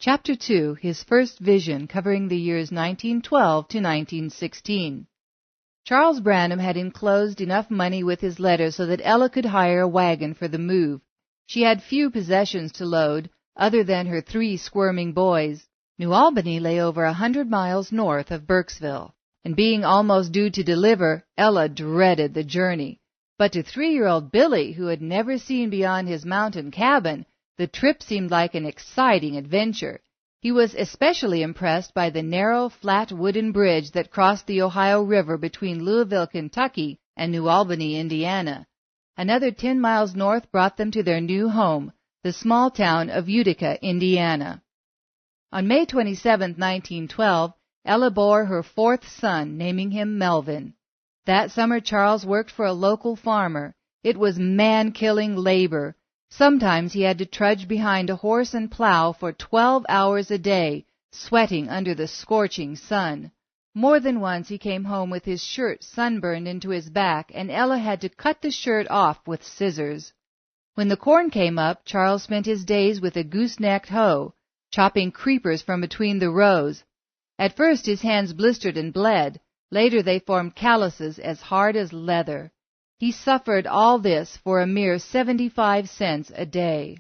Chapter 2, His First Vision, covering the years 1912 to 1916. Charles Branham had enclosed enough money with his letter so that Ella could hire a wagon for the move. She had few possessions to load, other than her 3 squirming boys. New Albany lay over 100 miles north of Burkesville, and being almost due to deliver, Ella dreaded the journey. But to 3-year-old Billy, who had never seen beyond his mountain cabin, the trip seemed like an exciting adventure. He was especially impressed by the narrow, flat wooden bridge that crossed the Ohio River between Louisville, Kentucky, and New Albany, Indiana. Another 10 miles north brought them to their new home, the small town of Utica, Indiana. On May 27, 1912, Ella bore her 4th son, naming him Melvin. That summer Charles worked for a local farmer. It was man-killing labor. Sometimes he had to trudge behind a horse and plow for 12 hours a day, sweating under the scorching sun. More than once he came home with his shirt sunburned into his back, and Ella had to cut the shirt off with scissors. When the corn came up, Charles spent his days with a goosenecked hoe, chopping creepers from between the rows. At first his hands blistered and bled. Later they formed calluses as hard as leather. He suffered all this for a mere 75 cents a day.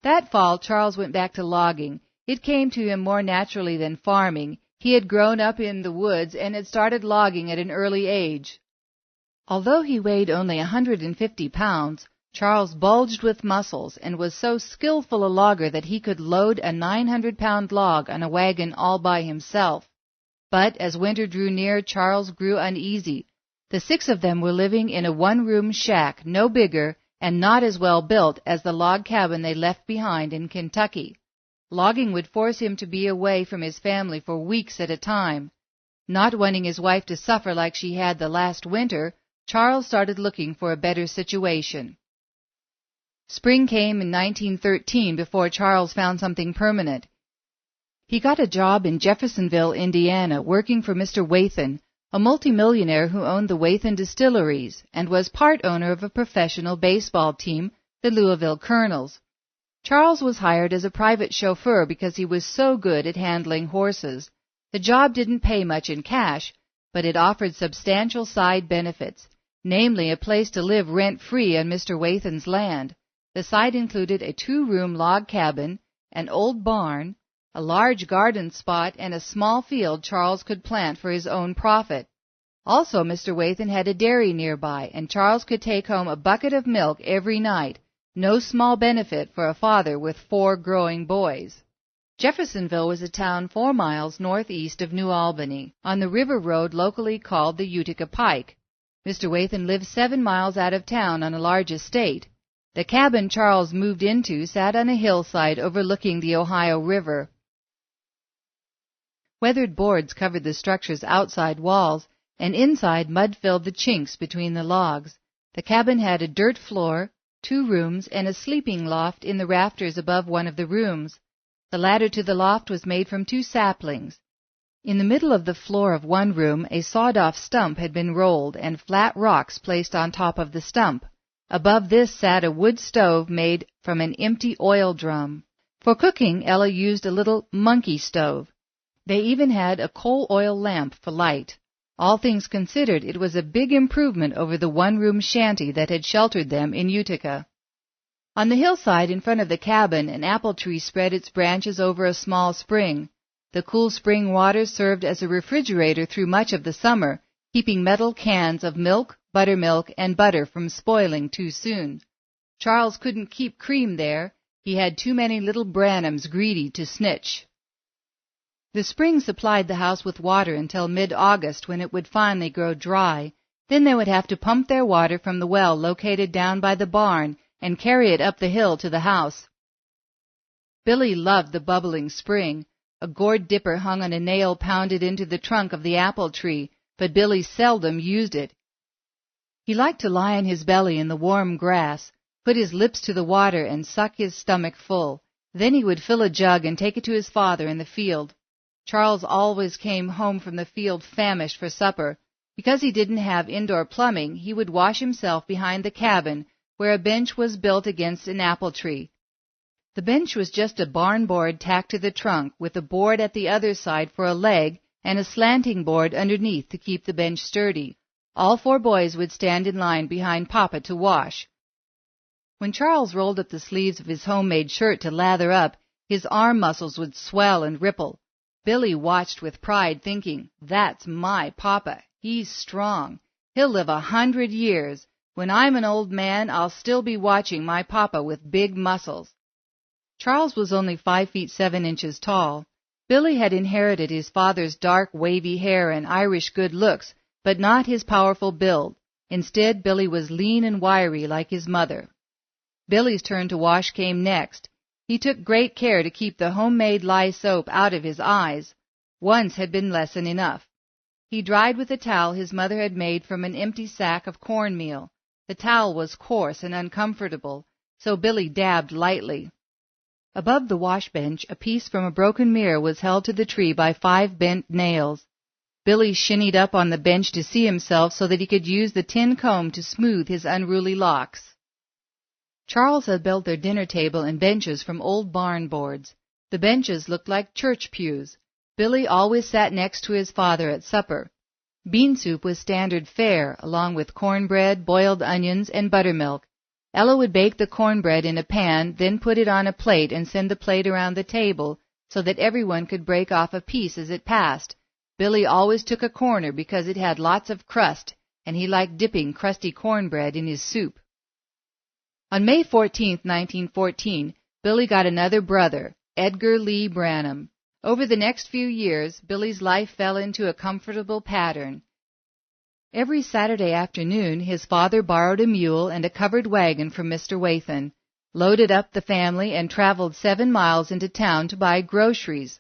That fall Charles went back to logging. It came to him more naturally than farming. He had grown up in the woods and had started logging at an early age. Although he weighed only 150 pounds, Charles bulged with muscles and was so skillful a logger that he could load a 900-pound log on a wagon all by himself. But as winter drew near, Charles grew uneasy. The 6 of them were living in a 1-room shack, no bigger and not as well built as the log cabin they left behind in Kentucky. Logging would force him to be away from his family for weeks at a time. Not wanting his wife to suffer like she had the last winter, Charles started looking for a better situation. Spring came in 1913 before Charles found something permanent. He got a job in Jeffersonville, Indiana, working for Mr. Wathan, a multimillionaire who owned the Wathan distilleries and was part owner of a professional baseball team, the Louisville Colonels. Charles was hired as a private chauffeur because he was so good at handling horses. The job didn't pay much in cash, but it offered substantial side benefits, namely a place to live rent-free on Mr. Wathan's land. The site included a 2-room log cabin, an old barn, a large garden spot, and a small field Charles could plant for his own profit. Also, Mr. Wathan had a dairy nearby, and Charles could take home a bucket of milk every night, no small benefit for a father with 4 growing boys. Jeffersonville was a town 4 miles northeast of New Albany, on the river road locally called the Utica Pike. Mr. Wathan lived 7 miles out of town on a large estate. The cabin Charles moved into sat on a hillside overlooking the Ohio River. Weathered boards covered the structure's outside walls, and inside mud filled the chinks between the logs. The cabin had a dirt floor, 2 rooms, and a sleeping loft in the rafters above one of the rooms. The ladder to the loft was made from 2 saplings. In the middle of the floor of one room, a sawed-off stump had been rolled and flat rocks placed on top of the stump. Above this sat a wood stove made from an empty oil drum. For cooking, Ella used a little monkey stove. They even had a coal oil lamp for light. All things considered, it was a big improvement over the 1-room shanty that had sheltered them in Utica. On the hillside in front of the cabin, an apple tree spread its branches over a small spring. The cool spring water served as a refrigerator through much of the summer, keeping metal cans of milk, buttermilk, and butter from spoiling too soon. Charles couldn't keep cream there. He had too many little Branhams greedy to snitch. The spring supplied the house with water until mid-August, when it would finally grow dry. Then they would have to pump their water from the well located down by the barn and carry it up the hill to the house. Billy loved the bubbling spring. A gourd dipper hung on a nail pounded into the trunk of the apple tree, but Billy seldom used it. He liked to lie on his belly in the warm grass, put his lips to the water, and suck his stomach full. Then he would fill a jug and take it to his father in the field. Charles always came home from the field famished for supper. Because he didn't have indoor plumbing, he would wash himself behind the cabin, where a bench was built against an apple tree. The bench was just a barn board tacked to the trunk, with a board at the other side for a leg and a slanting board underneath to keep the bench sturdy. All 4 boys would stand in line behind Papa to wash. When Charles rolled up the sleeves of his homemade shirt to lather up, his arm muscles would swell and ripple. Billy watched with pride, thinking, "That's my Papa. He's strong. He'll live 100 years. When I'm an old man, I'll still be watching my Papa with big muscles." Charles was only 5 feet 7 inches tall. Billy had inherited his father's dark, wavy hair and Irish good looks, but not his powerful build. Instead, Billy was lean and wiry like his mother. Billy's turn to wash came next. He took great care to keep the homemade lye soap out of his eyes. Once had been less than enough. He dried with a towel his mother had made from an empty sack of cornmeal. The towel was coarse and uncomfortable, so Billy dabbed lightly. Above the wash bench, a piece from a broken mirror was held to the tree by 5 bent nails. Billy shinnied up on the bench to see himself so that he could use the tin comb to smooth his unruly locks. Charles had built their dinner table and benches from old barn boards. The benches looked like church pews. Billy always sat next to his father at supper. Bean soup was standard fare, along with cornbread, boiled onions, and buttermilk. Ella would bake the cornbread in a pan, then put it on a plate and send the plate around the table so that everyone could break off a piece as it passed. Billy always took a corner because it had lots of crust, and he liked dipping crusty cornbread in his soup. On May 14, 1914, Billy got another brother, Edgar Lee Branham. Over the next few years, Billy's life fell into a comfortable pattern. Every Saturday afternoon, his father borrowed a mule and a covered wagon from Mr. Wathan, loaded up the family, and traveled 7 miles into town to buy groceries.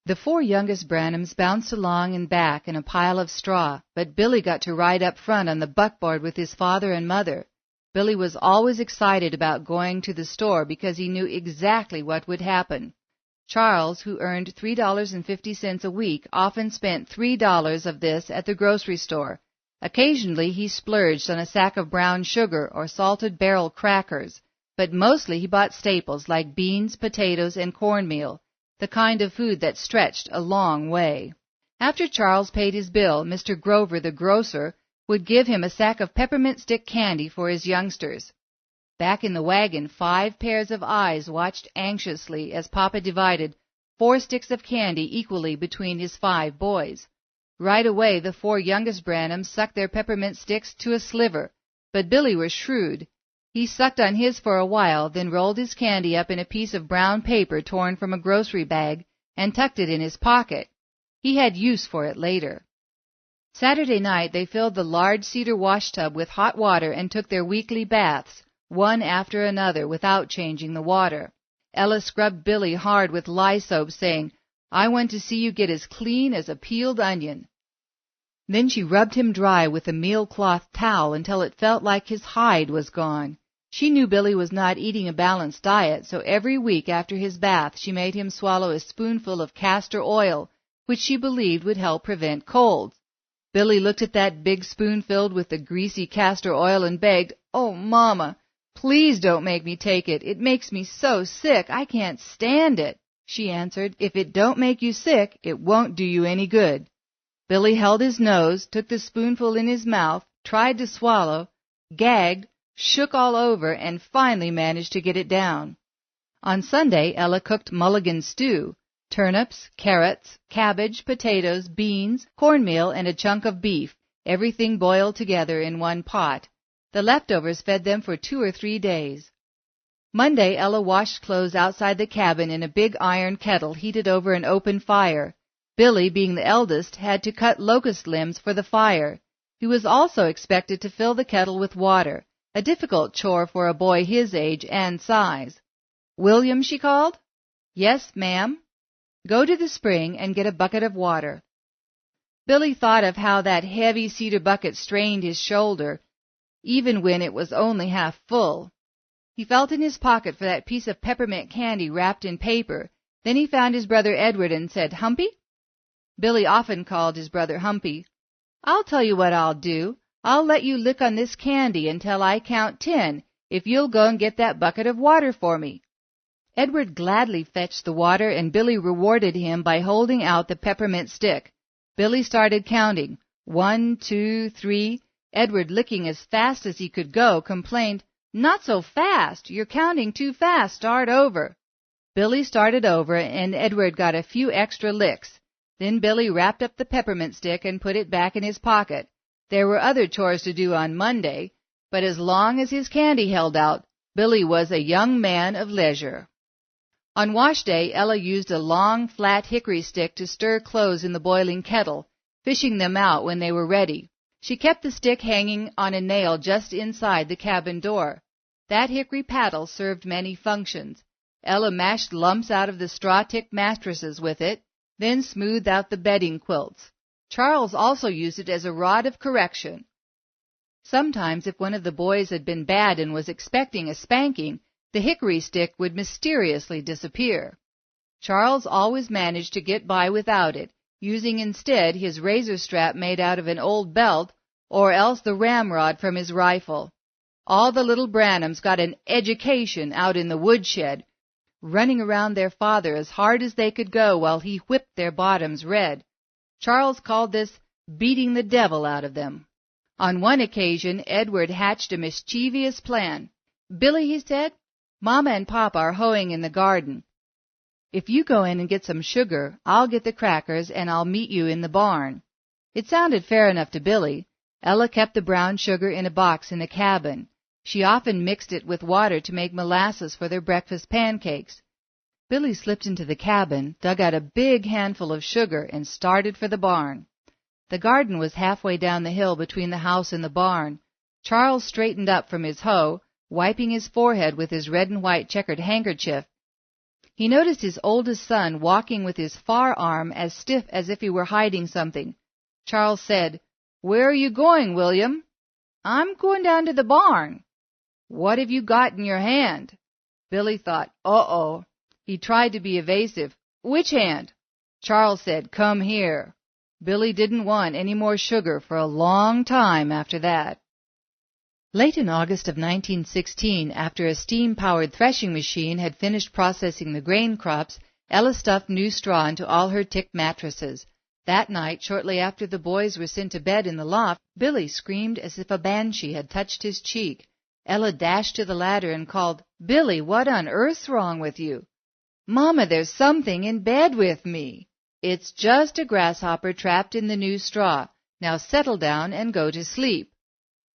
The 4 youngest Branhams bounced along and back in a pile of straw, but Billy got to ride up front on the buckboard with his father and mother. Billy was always excited about going to the store because he knew exactly what would happen. Charles, who earned $3.50 a week, often spent $3 of this at the grocery store. Occasionally he splurged on a sack of brown sugar or salted barrel crackers, but mostly he bought staples like beans, potatoes, and cornmeal, the kind of food that stretched a long way. After Charles paid his bill, Mr. Grover, the grocer, would give him a sack of peppermint stick candy for his youngsters. Back in the wagon, 5 pairs of eyes watched anxiously as Papa divided 4 sticks of candy equally between his 5 boys. Right away, the 4 youngest Branhams sucked their peppermint sticks to a sliver, but Billy was shrewd. He sucked on his for a while, then rolled his candy up in a piece of brown paper torn from a grocery bag and tucked it in his pocket. He had use for it later. Saturday night, they filled the large cedar washtub with hot water and took their weekly baths, one after another, without changing the water. Ella scrubbed Billy hard with lye soap, saying, "I want to see you get as clean as a peeled onion." Then she rubbed him dry with a mealcloth towel until it felt like his hide was gone. She knew Billy was not eating a balanced diet, so every week after his bath she made him swallow a spoonful of castor oil, which she believed would help prevent colds. Billy looked at that big spoon filled with the greasy castor oil and begged, "Oh, Mama, please don't make me take it. It makes me so sick. I can't stand it." She answered, "If it don't make you sick, it won't do you any good." Billy held his nose, took the spoonful in his mouth, tried to swallow, gagged, shook all over, and finally managed to get it down. On Sunday, Ella cooked mulligan stew, turnips, carrots, cabbage, potatoes, beans, cornmeal, and a chunk of beef, everything boiled together in one pot. The leftovers fed them for 2 or 3 days. Monday, Ella washed clothes outside the cabin in a big iron kettle heated over an open fire. Billy, being the eldest, had to cut locust limbs for the fire. He was also expected to fill the kettle with water, a difficult chore for a boy his age and size. "William," she called. "Yes, ma'am." "Go to the spring and get a bucket of water." Billy thought of how that heavy cedar bucket strained his shoulder, even when it was only half full. He felt in his pocket for that piece of peppermint candy wrapped in paper. Then he found his brother Edward and said, "Humpy?" Billy often called his brother Humpy. "I'll tell you what I'll do. I'll let you lick on this candy until I count 10 if you'll go and get that bucket of water for me." Edward gladly fetched the water, and Billy rewarded him by holding out the peppermint stick. Billy started counting. 1, 2, 3. Edward, licking as fast as he could go, complained, "Not so fast! You're counting too fast. Start over." Billy started over, and Edward got a few extra licks. Then Billy wrapped up the peppermint stick and put it back in his pocket. There were other chores to do on Monday, but as long as his candy held out, Billy was a young man of leisure. On wash day, Ella used a long, flat hickory stick to stir clothes in the boiling kettle, fishing them out when they were ready. She kept the stick hanging on a nail just inside the cabin door. That hickory paddle served many functions. Ella mashed lumps out of the straw-tick mattresses with it, then smoothed out the bedding quilts. Charles also used it as a rod of correction. Sometimes, if one of the boys had been bad and was expecting a spanking, the hickory stick would mysteriously disappear. Charles always managed to get by without it, using instead his razor strap made out of an old belt, or else the ramrod from his rifle. All the little Branhams got an education out in the woodshed, running around their father as hard as they could go while he whipped their bottoms red. Charles called this beating the devil out of them. On one occasion, Edward hatched a mischievous plan. "Billy," he said, "Mama and Papa are hoeing in the garden. If you go in and get some sugar, I'll get the crackers, and I'll meet you in the barn." It sounded fair enough to Billy. Ella kept the brown sugar in a box in the cabin. She often mixed it with water to make molasses for their breakfast pancakes. Billy slipped into the cabin, dug out a big handful of sugar, and started for the barn. The garden was halfway down the hill between the house and the barn. Charles straightened up from his hoe, wiping his forehead with his red and white checkered handkerchief. He noticed his oldest son walking with his forearm as stiff as if he were hiding something. Charles said, "Where are you going, William?" "I'm going down to the barn." "What have you got in your hand?" Billy thought, uh-oh. He tried to be evasive. "Which hand?" Charles said, "Come here." Billy didn't want any more sugar for a long time after that. Late in August of 1916, after a steam-powered threshing machine had finished processing the grain crops, Ella stuffed new straw into all her tick mattresses. That night, shortly after the boys were sent to bed in the loft, Billy screamed as if a banshee had touched his cheek. Ella dashed to the ladder and called, "Billy, what on earth's wrong with you?" "Mama, there's something in bed with me." "It's just a grasshopper trapped in the new straw. Now settle down and go to sleep."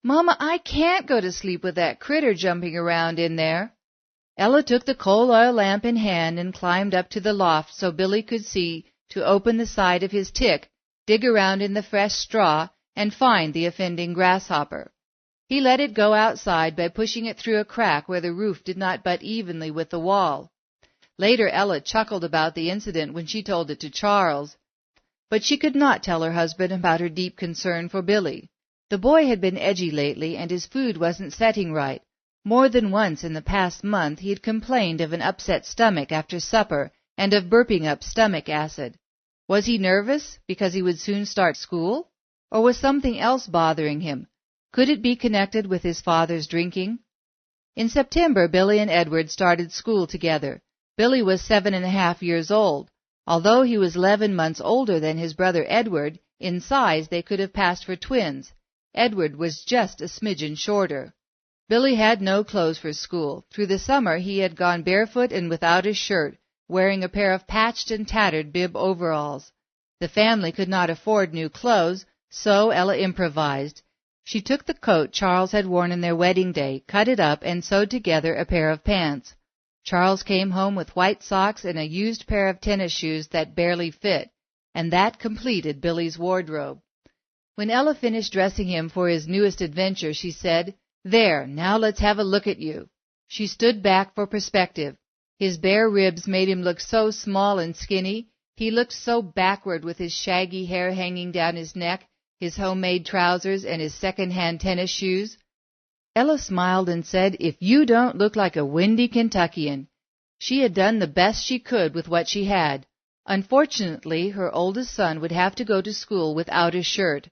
"Mama, I can't go to sleep with that critter jumping around in there." Ella took the coal oil lamp in hand and climbed up to the loft so Billy could see to open the side of his tick, dig around in the fresh straw, and find the offending grasshopper. He let it go outside by pushing it through a crack where the roof did not butt evenly with the wall. Later Ella chuckled about the incident when she told it to Charles. But she could not tell her husband about her deep concern for Billy. The boy had been edgy lately, and his food wasn't setting right. More than once in the past month he had complained of an upset stomach after supper and of burping up stomach acid. Was he nervous because he would soon start school? Or was something else bothering him? Could it be connected with his father's drinking? In September, Billy and Edward started school together. Billy was 7.5 years old. Although he was 11 months older than his brother Edward, in size they could have passed for twins. Edward was just a smidgen shorter. Billy had no clothes for school. Through the summer he had gone barefoot and without a shirt, wearing a pair of patched and tattered bib overalls. The family could not afford new clothes, so Ella improvised. She took the coat Charles had worn on their wedding day, cut it up, and sewed together a pair of pants. Charles came home with white socks and a used pair of tennis shoes that barely fit, and that completed Billy's wardrobe. When Ella finished dressing him for his newest adventure, she said, "There, now let's have a look at you." She stood back for perspective. His bare ribs made him look so small and skinny. He looked so backward with his shaggy hair hanging down his neck, his homemade trousers, and his second-hand tennis shoes. Ella smiled and said, "If you don't look like a windy Kentuckian." She had done the best she could with what she had. Unfortunately, her oldest son would have to go to school without a shirt.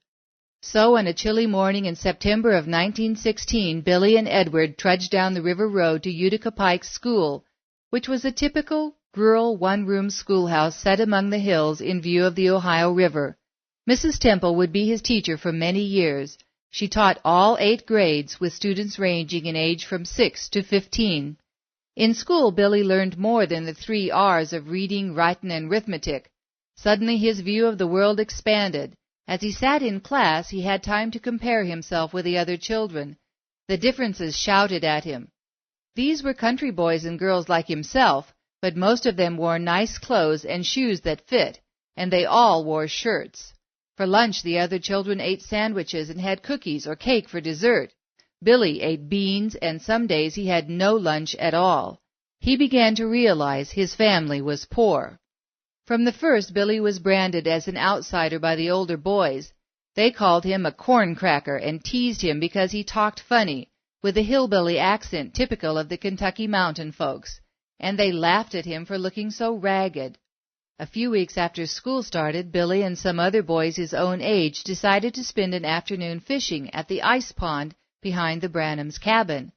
So on a chilly morning in September of 1916, Billy and Edward trudged down the river road to Utica Pike's school. which was a typical rural one-room schoolhouse set among the hills in view of the Ohio River. Mrs. Temple would be his teacher for many years. She taught all 8 grades, with students ranging in age from 6 to 15. In school, Billy learned more than the 3 R's of reading, writing, and arithmetic. Suddenly his view of the world expanded. As he sat in class, he had time to compare himself with the other children. The differences shouted at him. These were country boys and girls like himself, but most of them wore nice clothes and shoes that fit, and they all wore shirts. For lunch, the other children ate sandwiches and had cookies or cake for dessert. Billy ate beans, and some days he had no lunch at all. He began to realize his family was poor. From the first, Billy was branded as an outsider by the older boys. They called him a corn cracker and teased him because he talked funny, with a hillbilly accent typical of the Kentucky mountain folks, and they laughed at him for looking so ragged. A few weeks after school started, Billy and some other boys his own age decided to spend an afternoon fishing at the ice pond behind the Branham's cabin.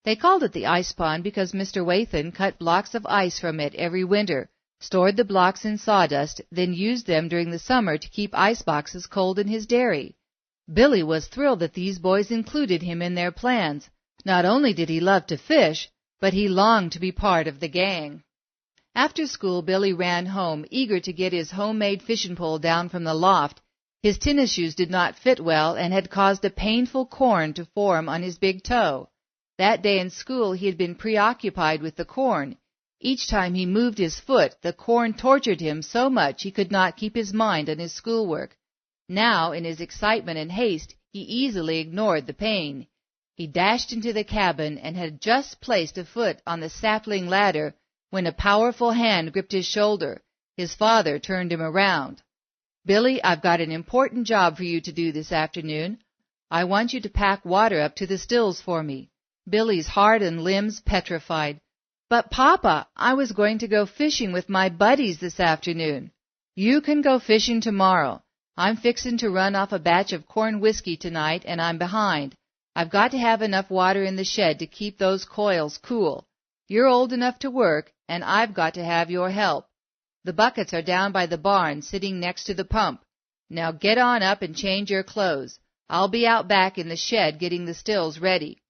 They called it the ice pond because Mr. Wathan cut blocks of ice from it every winter, stored the blocks in sawdust, then used them during the summer to keep ice boxes cold in his dairy. Billy was thrilled that these boys included him in their plans. Not only did he love to fish, but he longed to be part of the gang. After school, Billy ran home, eager to get his homemade fishing pole down from the loft. His tennis shoes did not fit well and had caused a painful corn to form on his big toe. That day in school he had been preoccupied with the corn. Each time he moved his foot, the corn tortured him so much he could not keep his mind on his schoolwork. Now, in his excitement and haste, he easily ignored the pain. He dashed into the cabin and had just placed a foot on the sapling ladder when a powerful hand gripped his shoulder. His father turned him around. "Billy, I've got an important job for you to do this afternoon. I want you to pack water up to the stills for me." Billy's heart and limbs petrified. "But, Papa, I was going to go fishing with my buddies this afternoon." "You can go fishing tomorrow. I'm fixin' to run off a batch of corn whiskey tonight, and I'm behind. I've got to have enough water in the shed to keep those coils cool. You're old enough to work, and I've got to have your help. The buckets are down by the barn, sitting next to the pump. Now get on up and change your clothes. I'll be out back in the shed getting the stills ready."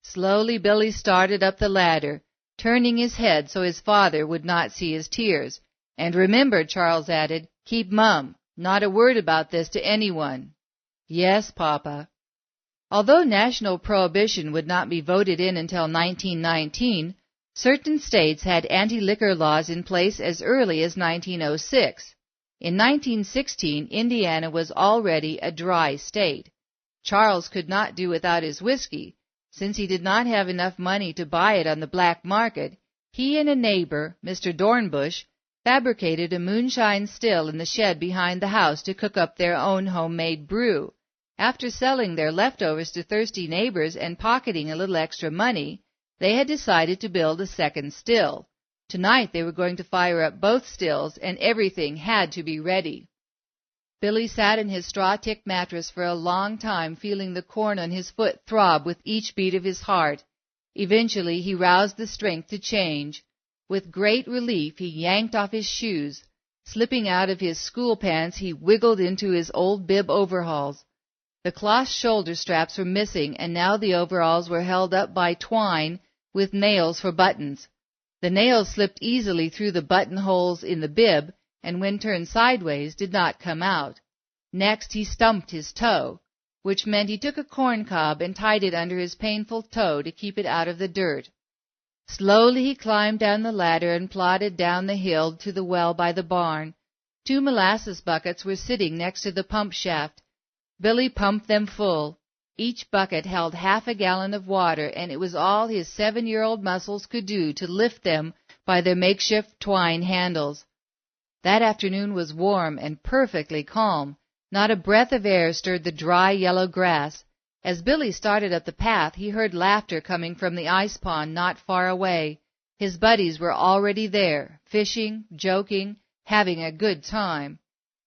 Slowly Billy started up the ladder, turning his head so his father would not see his tears. "And remember," Charles added, "keep mum. Not a word about this to anyone." "Yes, Papa." Although national prohibition would not be voted in until 1919, certain states had anti-liquor laws in place as early as 1906. In 1916, Indiana was already a dry state. Charles could not do without his whiskey. Since he did not have enough money to buy it on the black market, he and a neighbor, Mr. Dornbush, fabricated a moonshine still in the shed behind the house to cook up their own homemade brew. After selling their leftovers to thirsty neighbors and pocketing a little extra money, they had decided to build a second still. Tonight they were going to fire up both stills, and everything had to be ready. Billy sat in his straw-tick mattress for a long time, feeling the corn on his foot throb with each beat of his heart. Eventually he roused the strength to change. With great relief he yanked off his shoes. Slipping out of his school pants, he wiggled into his old bib overalls. The cloth shoulder straps were missing, and now the overalls were held up by twine with nails for buttons. The nails slipped easily through the buttonholes in the bib, and when turned sideways did not come out. Next he stumped his toe, which meant he took a corn cob and tied it under his painful toe to keep it out of the dirt. Slowly he climbed down the ladder and plodded down the hill to the well by the barn. 2 molasses buckets were sitting next to the pump shaft. Billy pumped them full. Each bucket held half a gallon of water, and it was all his 7-year-old muscles could do to lift them by their makeshift twine handles. That afternoon was warm and perfectly calm. Not a breath of air stirred the dry yellow grass. As Billy started up the path, he heard laughter coming from the ice pond not far away. His buddies were already there, fishing, joking, having a good time.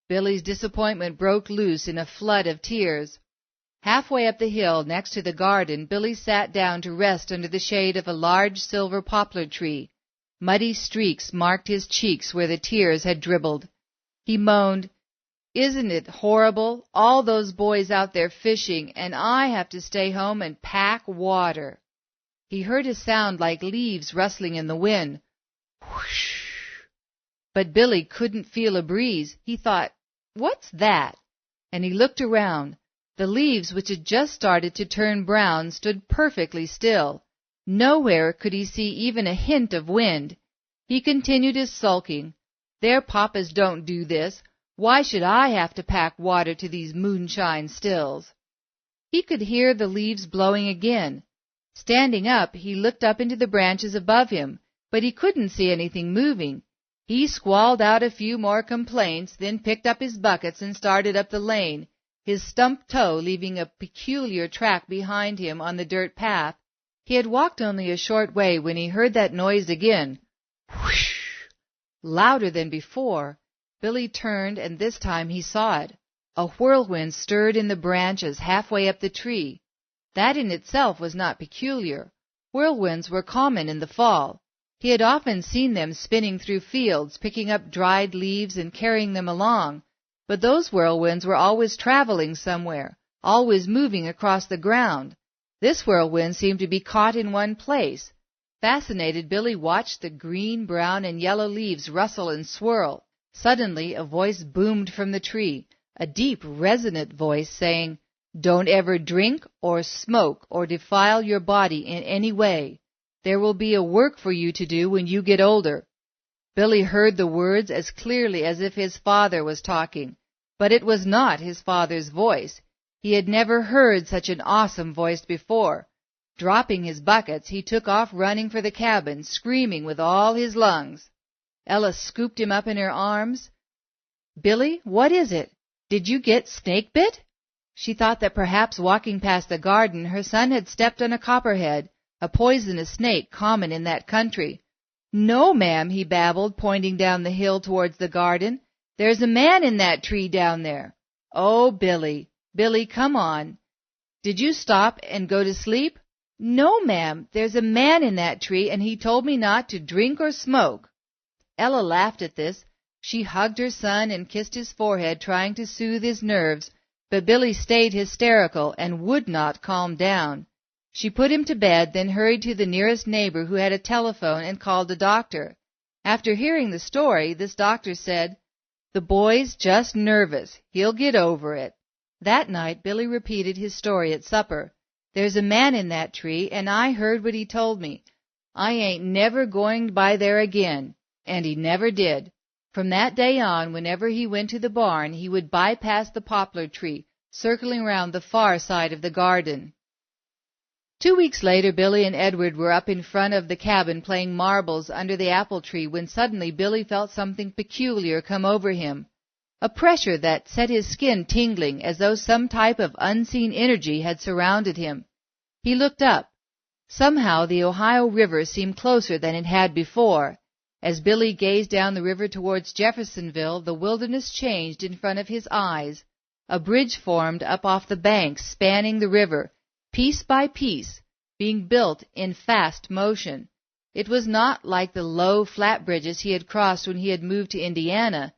Billy's disappointment broke loose in a flood of tears. Halfway up the hill next to the garden, Billy sat down to rest under the shade of a large silver poplar tree. Muddy streaks marked his cheeks where the tears had dribbled. He moaned, "Isn't it horrible? All those boys out there fishing, and I have to stay home and pack water." He heard a sound like leaves rustling in the wind. Whoosh! But Billy couldn't feel a breeze. He thought, "What's that?" And he looked around. The leaves, which had just started to turn brown, stood perfectly still. Nowhere could he see even a hint of wind. He continued his sulking. "Their papas don't do this. Why should I have to pack water to these moonshine stills?" He could hear the leaves blowing again. Standing up, he looked up into the branches above him, but he couldn't see anything moving. He squalled out a few more complaints, then picked up his buckets and started up the lane, his stumped toe leaving a peculiar track behind him on the dirt path. He had walked only a short way when he heard that noise again. Whoosh! Louder than before. Billy turned, and this time he saw it. A whirlwind stirred in the branches halfway up the tree. That in itself was not peculiar. Whirlwinds were common in the fall. He had often seen them spinning through fields, picking up dried leaves and carrying them along, but those whirlwinds were always traveling somewhere, always moving across the ground. This whirlwind seemed to be caught in one place. Fascinated, Billy watched the green, brown, and yellow leaves rustle and swirl. Suddenly a voice boomed from the tree, a deep, resonant voice saying, "Don't ever drink or smoke or defile your body in any way. There will be a work for you to do when you get older." Billy heard the words as clearly as if his father was talking, but it was not his father's voice. He had never heard such an awesome voice before. Dropping his buckets, he took off running for the cabin, screaming with all his lungs. Ella scooped him up in her arms. "Billy, what is it? Did you get snake bit?" She thought that perhaps walking past the garden her son had stepped on a copperhead, a poisonous snake common in that country. "No, ma'am," he babbled, pointing down the hill towards the garden. "There's a man in that tree down there." "Oh, Billy, Billy, come on. Did you stop and go to sleep?" "No, ma'am, there's a man in that tree, and he told me not to drink or smoke." Ella laughed at this. She hugged her son and kissed his forehead, trying to soothe his nerves, but Billy stayed hysterical and would not calm down. She put him to bed, then hurried to the nearest neighbor who had a telephone and called a doctor. After hearing the story, this doctor said, "The boy's just nervous. He'll get over it." That night Billy repeated his story at supper. "There's a man in that tree, and I heard what he told me. I ain't never going by there again." And he never did. From that day on, whenever he went to the barn, he would bypass the poplar tree, circling around the far side of the garden. 2 weeks later, Billy and Edward were up in front of the cabin playing marbles under the apple tree when suddenly Billy felt something peculiar come over him, a pressure that set his skin tingling as though some type of unseen energy had surrounded him. He looked up. Somehow the Ohio River seemed closer than it had before. As Billy gazed down the river towards Jeffersonville, the wilderness changed in front of his eyes. A bridge formed up off the banks, spanning the river, piece by piece, being built in fast motion. It was not like the low, flat bridges he had crossed when he had moved to Indiana.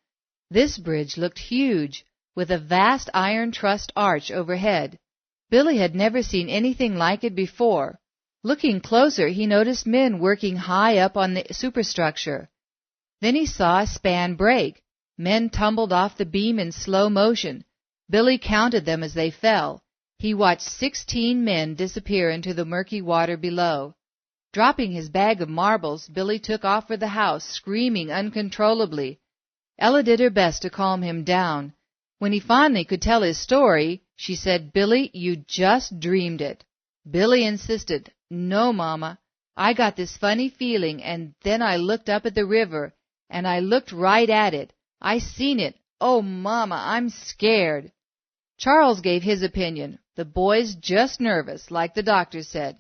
This bridge looked huge, with a vast iron trussed arch overhead. Billy had never seen anything like it before. Looking closer, he noticed men working high up on the superstructure. Then he saw a span break. Men tumbled off the beam in slow motion. Billy counted them as they fell. He watched 16 men disappear into the murky water below. Dropping his bag of marbles, Billy took off for the house, screaming uncontrollably. Ella did her best to calm him down. When he finally could tell his story, she said, "Billy, you just dreamed it." Billy insisted, "No, Mama, I got this funny feeling, and then I looked up at the river, and I looked right at it. I seen it. Oh, Mama, I'm scared." Charles gave his opinion. The boy's just nervous, like the doctor said.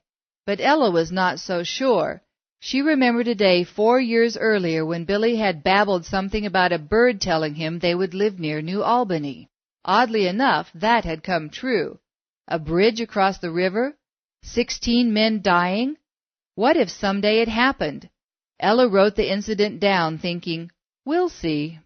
But Ella was not so sure. She remembered a day 4 years earlier when Billy had babbled something about a bird telling him they would live near New Albany. Oddly enough, that had come true. A bridge across the river? 16 men dying? What if someday it happened? Ella wrote the incident down, thinking, "We'll see."